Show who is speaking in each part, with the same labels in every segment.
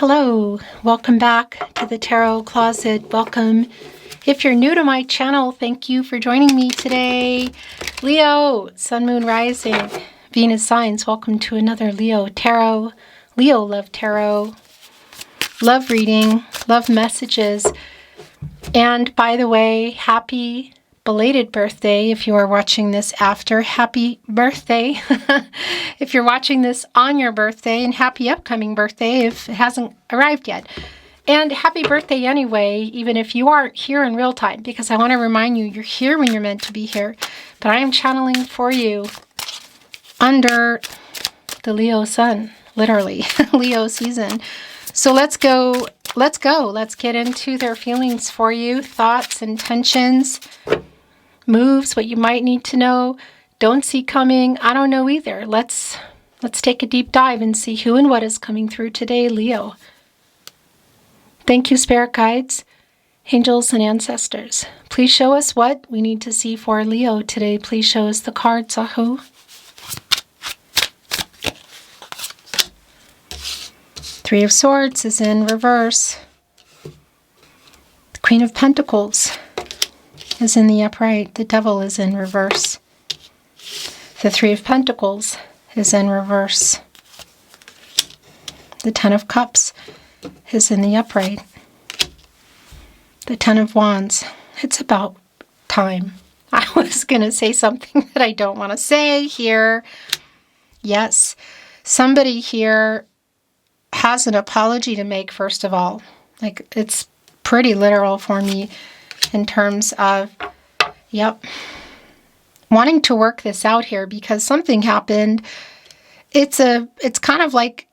Speaker 1: Hello, welcome back to the Tarot Closet. Welcome. If you're new to my channel, thank you for joining me today. Leo, Sun, Moon, Rising, Venus signs. Welcome to another Leo Tarot. Leo love tarot, love reading, love messages. And by the way, happy belated birthday if you are watching this after. Happy birthday if you're watching this on your birthday, and happy upcoming birthday if it hasn't arrived yet. And happy birthday anyway, even if you aren't here in real time, because I want to remind you, you're here when you're meant to be here. But I am channeling for you under the Leo sun, literally, Leo season. So let's go. Let's get into their feelings for you, thoughts, intentions, moves, what you might need to know, don't see coming. I don't know either. Let's take a deep dive and see who and what is coming through today, Leo. Thank you, spirit guides, angels, and ancestors. Please show us what we need to see for Leo today. Please show us the cards, Ahu. Three of Swords is in reverse. The Queen of Pentacles is in the upright. The Devil is in reverse. The Three of Pentacles is in reverse. The Ten of Cups is in the upright. The Ten of Wands. It's about time. I was going to say something that I don't want to say here. Yes, somebody here has an apology to make, first of all. Like, it's pretty literal for me in terms of, wanting to work this out here because something happened. It's kind of like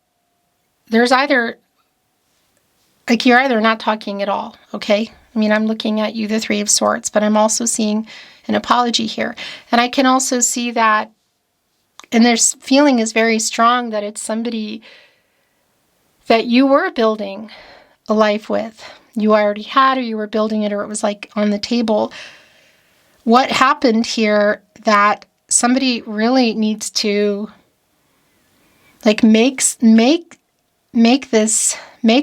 Speaker 1: there's either, like, you're either not talking at all, okay? I mean, I'm looking at you, the Three of Swords, but I'm also seeing an apology here. And I can also see that, and this feeling is very strong that it's somebody that you were building a life with. You already had, or you were building it, or it was like on the table. What happened here that somebody really needs to like make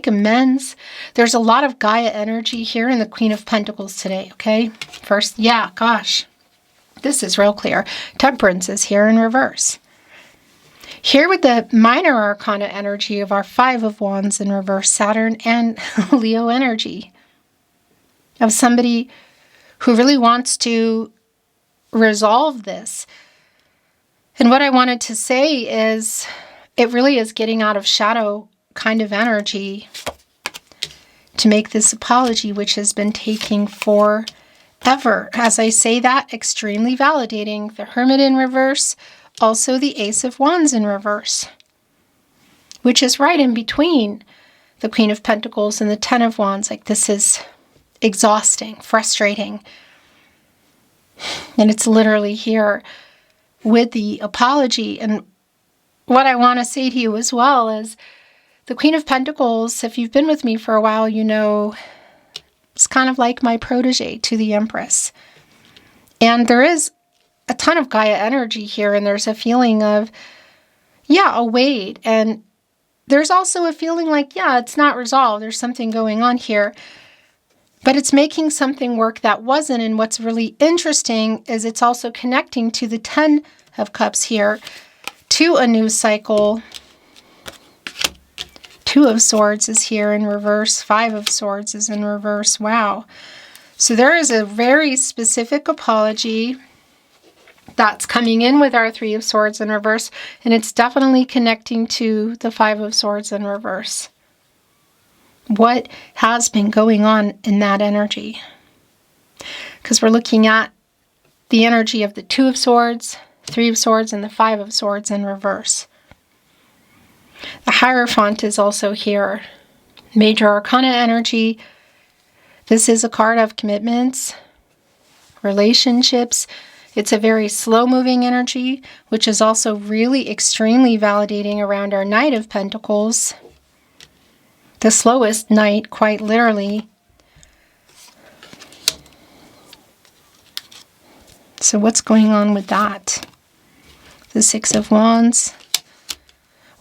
Speaker 1: amends. There's a lot of Gaia energy here in the Queen of Pentacles today, okay? First, gosh, this is real clear. Temperance is here in reverse. Here with the minor arcana energy of our Five of Wands in reverse, Saturn and Leo energy of somebody who really wants to resolve this. And what I wanted to say is it really is getting out of shadow kind of energy to make this apology, which has been taking forever. As I say that, extremely validating. The Hermit in reverse. Also the Ace of Wands in reverse, which is right in between the Queen of Pentacles and the Ten of Wands. Like, this is exhausting, frustrating. And it's literally here with the apology. And what I want to say to you as well is the Queen of Pentacles, if you've been with me for a while, you know it's kind of like my protege to the Empress. And there is a ton of Gaia energy here, and there's a feeling of, a weight. And there's also a feeling like, it's not resolved. There's something going on here. But it's making something work that wasn't. And what's really interesting is it's also connecting to the Ten of Cups here, to a new cycle. Two of Swords is here in reverse. Five of Swords is in reverse. Wow. So there is a very specific apology that's coming in with our Three of Swords in reverse, and it's definitely connecting to the Five of Swords in reverse. What has been going on in that energy? Because we're looking at the energy of the Two of Swords, Three of Swords, and the Five of Swords in reverse. The Hierophant is also here. Major Arcana energy. This is a card of commitments, relationships. It's a very slow-moving energy, which is also really extremely validating around our Knight of Pentacles. The slowest knight, quite literally. So what's going on with that? The Six of Wands.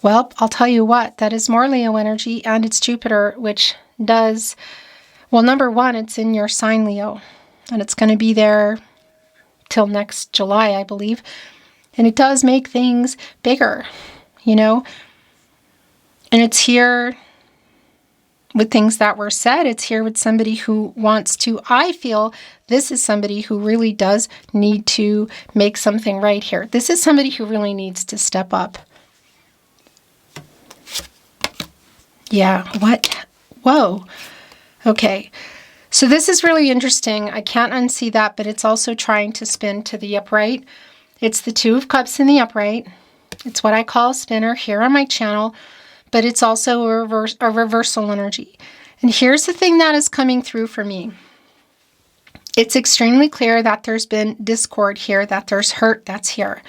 Speaker 1: Well, I'll tell you what, that is more Leo energy, and it's Jupiter, which does, well, number one, it's in your sign, Leo, and it's going to be there till next July, I believe. And it does make things bigger, you know, and it's here with things that were said. It's here with somebody who wants to, I feel this is somebody who really does need to make something right here. This is somebody who really needs to step up. Yeah, what? Whoa. Okay. So this is really interesting. I can't unsee that, but it's also trying to spin to the upright. It's the Two of Cups in the upright. It's what I call a spinner here on my channel, but it's also a reversal energy. And here's the thing that is coming through for me. It's extremely clear that there's been discord here, that there's hurt that's here.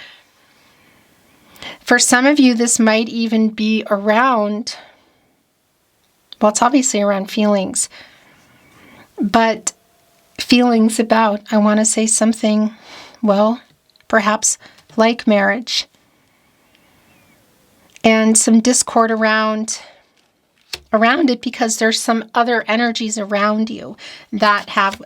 Speaker 1: For some of you, this might even be around, well, it's obviously around feelings, but feelings about, I want to say something, well, perhaps like marriage. And some discord around it because there's some other energies around you that have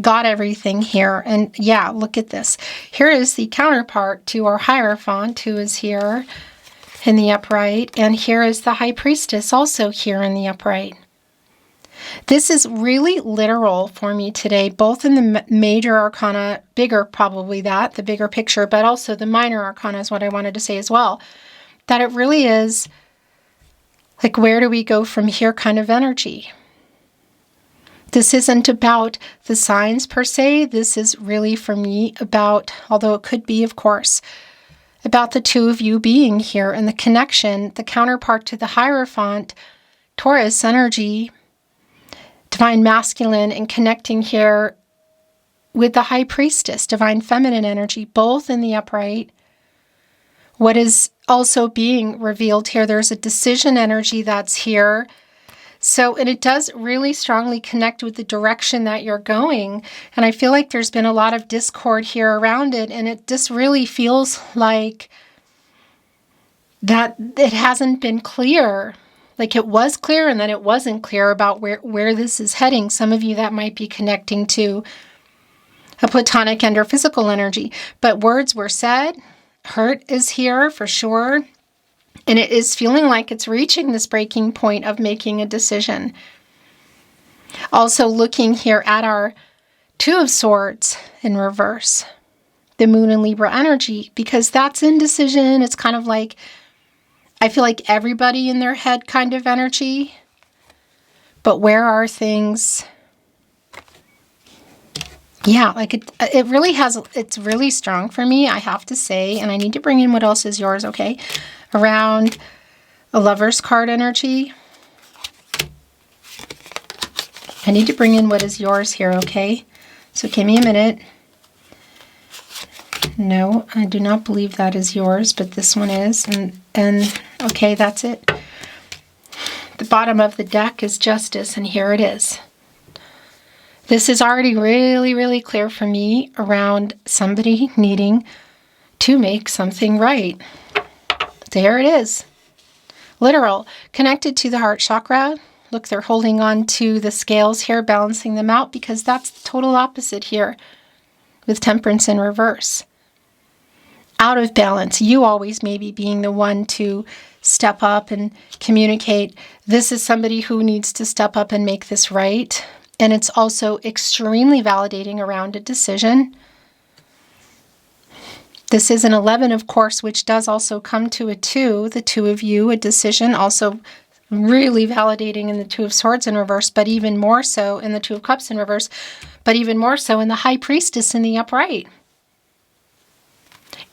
Speaker 1: got everything here. And yeah, look at this. Here is the counterpart to our Hierophant, who is here in the upright. And here is the High Priestess, also here in the upright. This is really literal for me today, both in the major arcana, bigger probably that, the bigger picture, but also the minor arcana is what I wanted to say as well. That it really is like, where do we go from here kind of energy. This isn't about the signs per se. This is really for me about, although it could be, of course, about the two of you being here and the connection, the counterpart to the Hierophant, Taurus energy, divine masculine, and connecting here with the High Priestess, divine feminine energy, both in the upright. What is also being revealed here, there's a decision energy that's here. So, and it does really strongly connect with the direction that you're going. And I feel like there's been a lot of discord here around it. And it just really feels like that it hasn't been clear. Like it was clear and then it wasn't clear about where this is heading. Some of you that might be connecting to a platonic and or physical energy. But words were said. Hurt is here for sure. And it is feeling like it's reaching this breaking point of making a decision. Also looking here at our Two of Swords in reverse. The Moon and Libra energy. Because that's indecision. It's kind of like, I feel like everybody in their head kind of energy. But where are things? Yeah, like it really has, it's really strong for me, I have to say. And I need to bring in what else is yours, okay? Around a Lover's card energy. I need to bring in what is yours here, okay? So give me a minute. No, I do not believe that is yours, but this one is. And okay, that's it. The bottom of the deck is Justice, and here it is. This is already really, really clear for me around somebody needing to make something right. There it is. Literal. Connected to the heart chakra. Look, they're holding on to the scales here, balancing them out, because that's the total opposite here with Temperance in reverse. Out of balance. You always maybe being the one to step up and communicate. This is somebody who needs to step up and make this right. And it's also extremely validating around a decision. This is an 11, of course, which does also come to a 2, the two of you, a decision, also really validating in the Two of Swords in reverse, but even more so in the Two of Cups in reverse, but even more so in the High Priestess in the upright.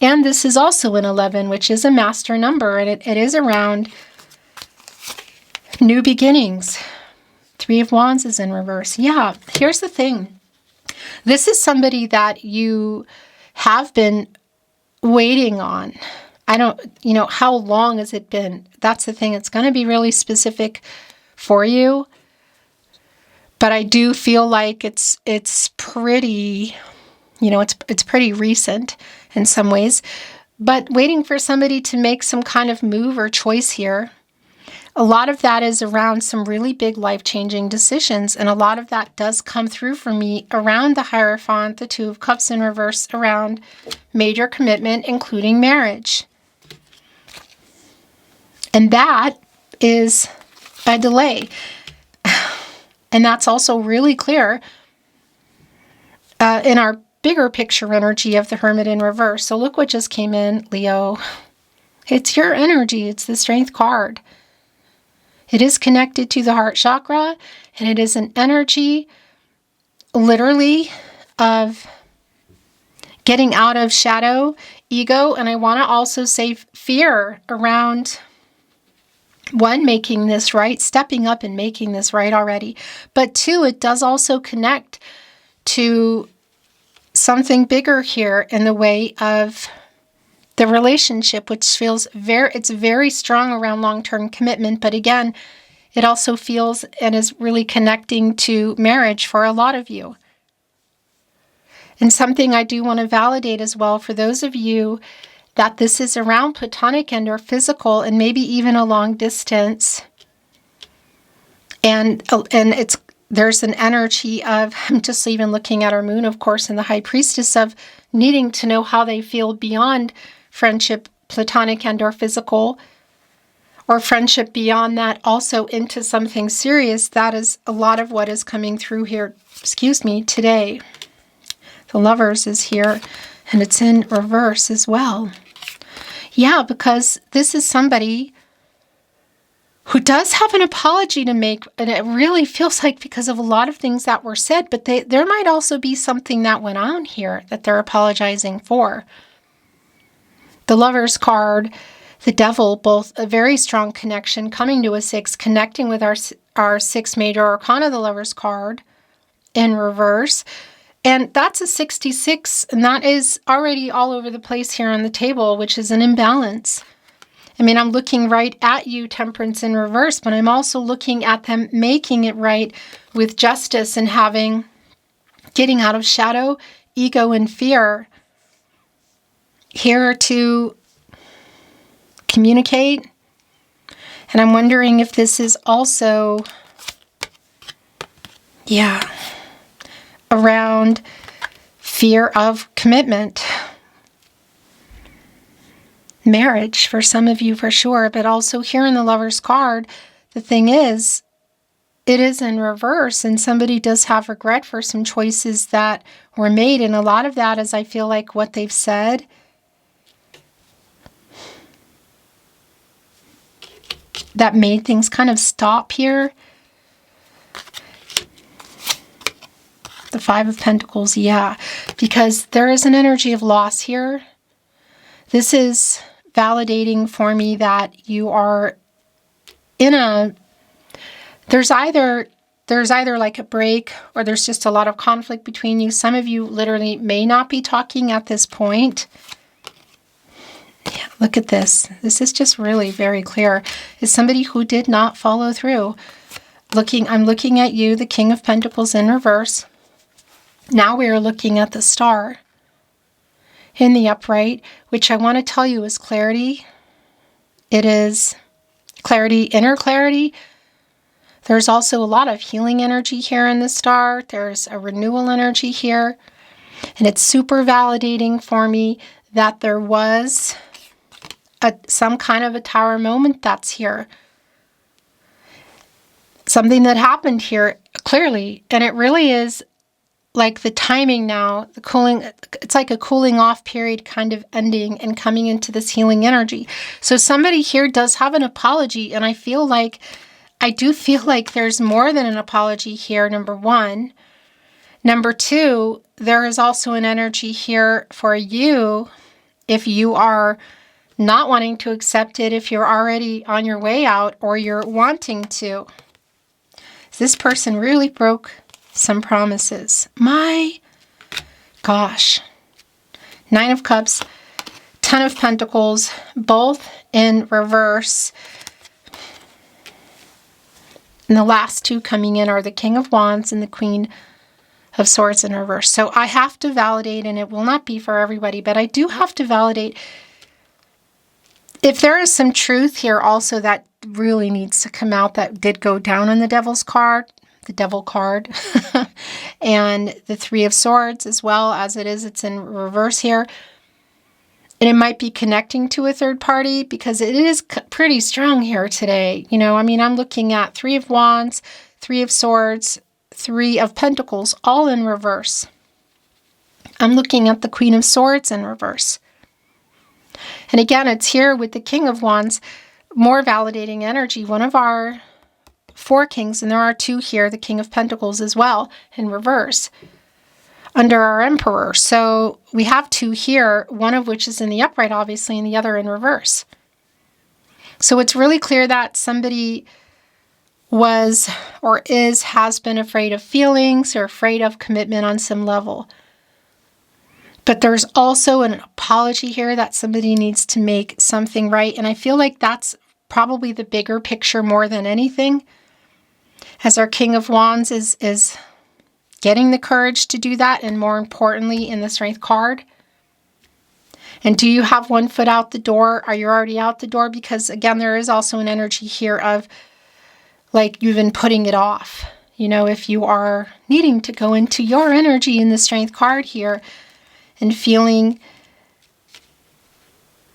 Speaker 1: And this is also an 11, which is a master number, and it is around new beginnings. Three of Wands is in reverse. Yeah, here's the thing. This is somebody that you have been waiting on. I don't, how long has it been? That's the thing. It's going to be really specific for you. But I do feel like it's pretty, it's pretty recent in some ways. but waiting for somebody to make some kind of move or choice here. A lot of that is around some really big life-changing decisions, and a lot of that does come through for me around the Hierophant, the Two of Cups in reverse, around major commitment, including marriage. And that is a delay. And that's also really clear in our bigger picture energy of the Hermit in reverse. So look what just came in, Leo. It's your energy. It's the Strength card. It is connected to the heart chakra, and it is an energy, literally, of getting out of shadow, ego, and I want to also say fear around, one, making this right, stepping up and making this right already. But two, it does also connect to something bigger here in the way of the relationship, which feels it's very strong around long-term commitment, but again, it also feels and is really connecting to marriage for a lot of you. And something I do want to validate as well for those of you that this is around platonic and or physical and maybe even a long distance. And there's an energy of, I'm just even looking at our moon, of course, and the High Priestess, of needing to know how they feel beyond friendship, platonic and or physical, or friendship beyond that also into something serious. That is a lot of what is coming through here, today. The Lovers is here, and it's in reverse as well. Yeah, because this is somebody who does have an apology to make, and it really feels like because of a lot of things that were said, but there might also be something that went on here that they're apologizing for. The Lovers card, the Devil, both a very strong connection, coming to a 6, connecting with our 6 major arcana, the Lovers card, in reverse. And that's a 66, and that is already all over the place here on the table, which is an imbalance. I mean, I'm looking right at you, Temperance in reverse, but I'm also looking at them making it right with justice and getting out of shadow, ego, and fear. Here to communicate. And I'm wondering if this is also, around fear of commitment. Marriage for some of you for sure, but also here in the Lovers card, the thing is, it is in reverse, and somebody does have regret for some choices that were made, and a lot of that is, I feel like, what they've said that made things kind of stop here. The Five of Pentacles, because there is an energy of loss here. This is validating for me that you are in there's either like a break, or there's just a lot of conflict between you. Some of you literally may not be talking at this point. Yeah, look at this. This is just really very clear. Is somebody who did not follow through. I'm looking at you, the King of Pentacles in reverse. Now we are looking at the Star in the upright, which I want to tell you is clarity. It is clarity, inner clarity. There's also a lot of healing energy here in the Star. There's a renewal energy here. And it's super validating for me that there was some kind of a Tower moment that's here. Something that happened here clearly. And it really is like the timing now, it's like a cooling off period kind of ending and coming into this healing energy. So somebody here does have an apology, and I do feel like there's more than an apology here, number one. Number two, there is also an energy here for you if you are not wanting to accept it, if you're already on your way out or you're wanting to. This person really broke some promises. My gosh. 9 of Cups, 10 of Pentacles, both in reverse. And the last two coming in are the King of Wands and the Queen of Swords in reverse. So I have to validate, and it will not be for everybody, but I do have to validate If there is some truth here also that really needs to come out, that did go down on the Devil's card, the Devil card, and the Three of Swords as well as it is, it's in reverse here. And it might be connecting to a third party because it is pretty strong here today. You know, I mean, I'm looking at Three of Wands, Three of Swords, Three of Pentacles, all in reverse. I'm looking at the Queen of Swords in reverse. And again, it's here with the King of Wands, more validating energy. One of our four kings, and there are two here, the King of Pentacles as well, in reverse, under our Emperor. So we have two here, one of which is in the upright, obviously, and the other in reverse. So it's really clear that somebody was or has been afraid of feelings or afraid of commitment on some level. But there's also an apology here that somebody needs to make something right. And I feel like that's probably the bigger picture more than anything. As our King of Wands is getting the courage to do that, and more importantly, in the Strength card. And do you have one foot out the door? Are you already out the door? Because again, there is also an energy here of like you've been putting it off. You know, if you are needing to go into your energy in the Strength card here, and feeling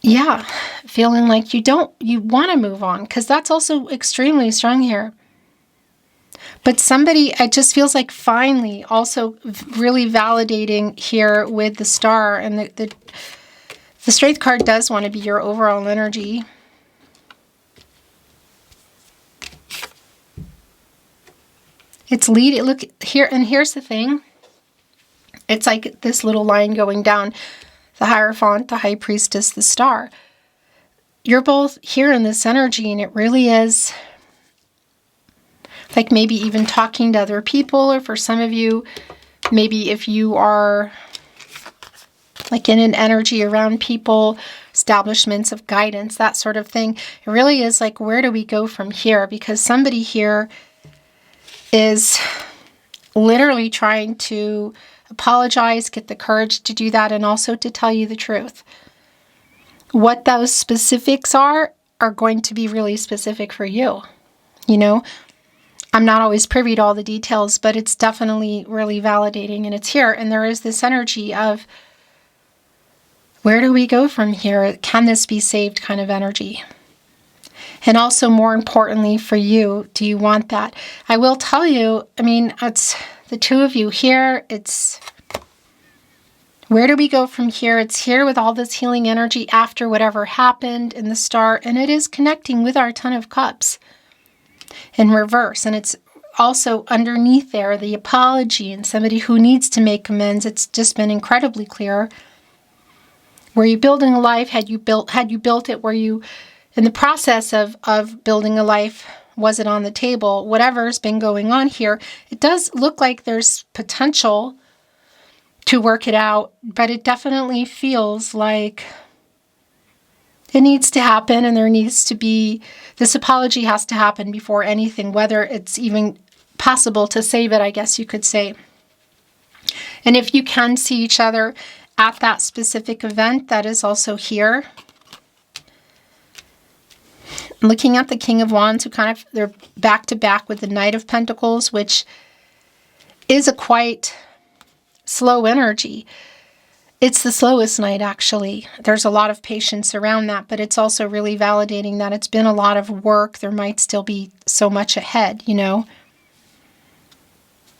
Speaker 1: like you want to move on, because that's also extremely strong here. But somebody, it just feels like finally also really validating here with the Star, and the Strength card does want to be your overall energy. It's leading, look here, and here's the thing. It's like this little line going down, the Hierophant, the High Priestess, the Star. You're both here in this energy, and it really is like maybe even talking to other people, or for some of you, maybe if you are like in an energy around people, establishments of guidance, that sort of thing. It really is like, where do we go from here? Because somebody here is literally trying to apologize, get the courage to do that, and also to tell you the truth. What those specifics are going to be really specific for you. You know, I'm not always privy to all the details, but it's definitely really validating, and it's here. And there is this energy of, where do we go from here? Can this be saved kind of energy? And also, more importantly for you, do you want that? I will tell you, I mean, it's the two of you here. It's, where do we go from here? It's here with all this healing energy after whatever happened in the Star. And it is connecting with our Ten of Cups in reverse. And it's also underneath there, the apology and somebody who needs to make amends. It's just been incredibly clear. Were you building a life? Had you built it? Were you in the process of building a life? Was it on the table? Whatever's been going on here, it does look like there's potential to work it out, but it definitely feels like it needs to happen, and there needs to be, this apology has to happen before anything, whether it's even possible to save it, I guess you could say. And if you can see each other at that specific event, that is also here. Looking at the King of Wands, who kind of, they're back to back with the Knight of Pentacles, which is a quite slow energy. It's the slowest night, actually. There's a lot of patience around that, but it's also really validating that it's been a lot of work. There might still be so much ahead, you know.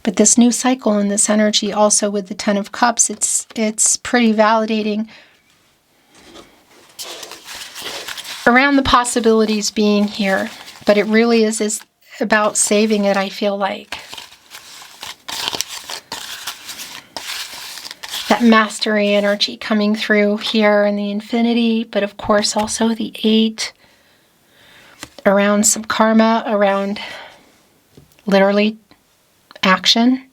Speaker 1: But this new cycle and this energy also with the Ten of Cups, it's pretty validating around the possibilities being here. But it really is about saving it, I feel like. That mastery energy coming through here in the infinity, but of course also the 8 around some karma, around literally action.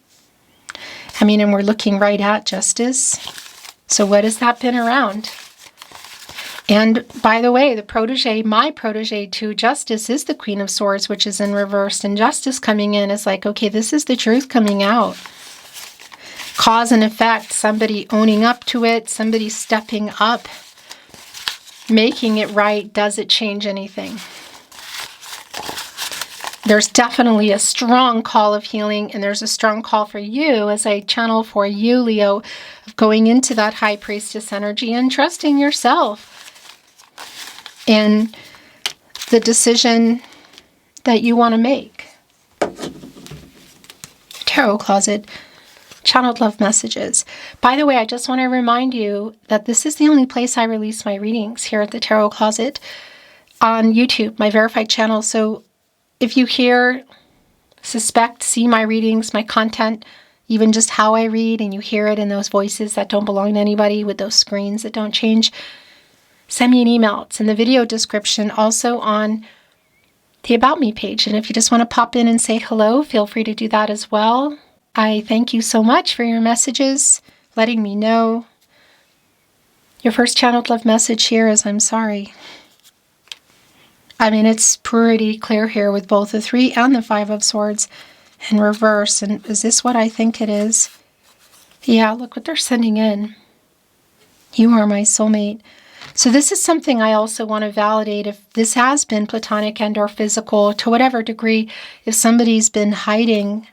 Speaker 1: I mean, and we're looking right at justice. So what has that been around? And by the way, the protege, my protege to justice is the Queen of Swords, which is in reverse. And justice coming in is like, okay, this is the truth coming out. Cause and effect, somebody owning up to it, somebody stepping up. making it right, does it change anything? There's definitely a strong call of healing, and there's a strong call for you as I channel for you, Leo, of going into that high priestess energy and trusting yourself in the decision that you want to make. Tarot Closet, channeled love messages. By the way, I just want to remind you that this is the only place I release my readings here at the Tarot Closet on YouTube, my verified channel. So if you hear, suspect, see my readings, my content, even just how I read, and you hear it in those voices that don't belong to anybody with those screens that don't change, send me an email. It's in the video description, also on the About Me page. And if you just want to pop in and say hello, feel free to do that as well. I thank you so much for your messages, letting me know. Your first channeled love message here is I'm sorry. I mean, it's pretty clear here with both the 3 and the 5 of Swords in reverse. And is this what I think it is? Yeah, look what they're sending in. You are my soulmate. So this is something I also want to validate. If this has been platonic and or physical, to whatever degree, if somebody's been hiding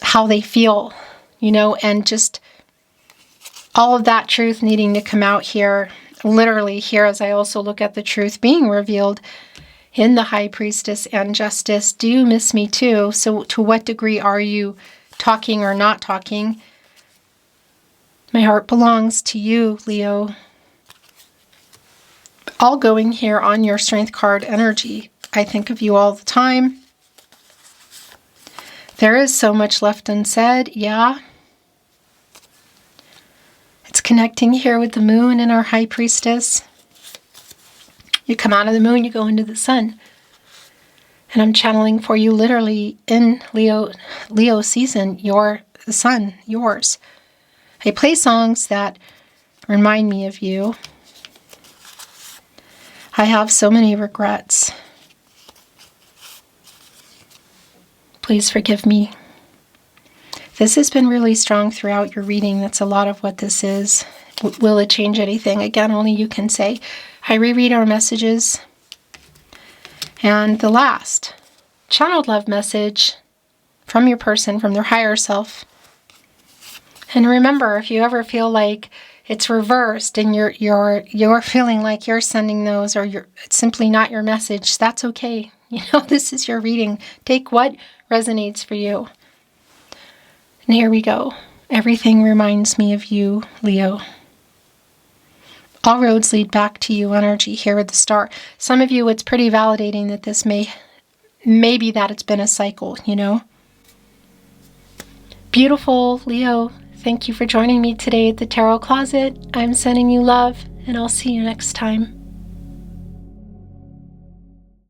Speaker 1: how they feel, you know, and just all of that truth needing to come out here, literally here, as I also look at the truth being revealed in the High Priestess and Justice. Do you miss me too? So to what degree are you talking or not talking? My heart belongs to you, Leo. All going here on your Strength card energy. I think of you all the time. There is so much left unsaid, yeah. It's connecting here with the moon and our High Priestess. You come out of the moon, you go into the sun. And I'm channeling for you literally in Leo season, the sun, yours. I play songs that remind me of you. I have so many regrets. Please forgive me. This has been really strong throughout your reading. That's a lot of what this is. Will it change anything? Again, only you can say. I reread our messages. And the last channeled love message from your person, from their higher self. And remember, if you ever feel like it's reversed and you're feeling like you're sending those or it's simply not your message, that's okay. You know, this is your reading. Take what resonates for you. And here we go. Everything reminds me of you, Leo. All roads lead back to you energy here at the start. Some of you, it's pretty validating that this may be that it's been a cycle, you know. Beautiful, Leo. Thank you for joining me today at the Tarot Closet. I'm sending you love, and I'll see you next time.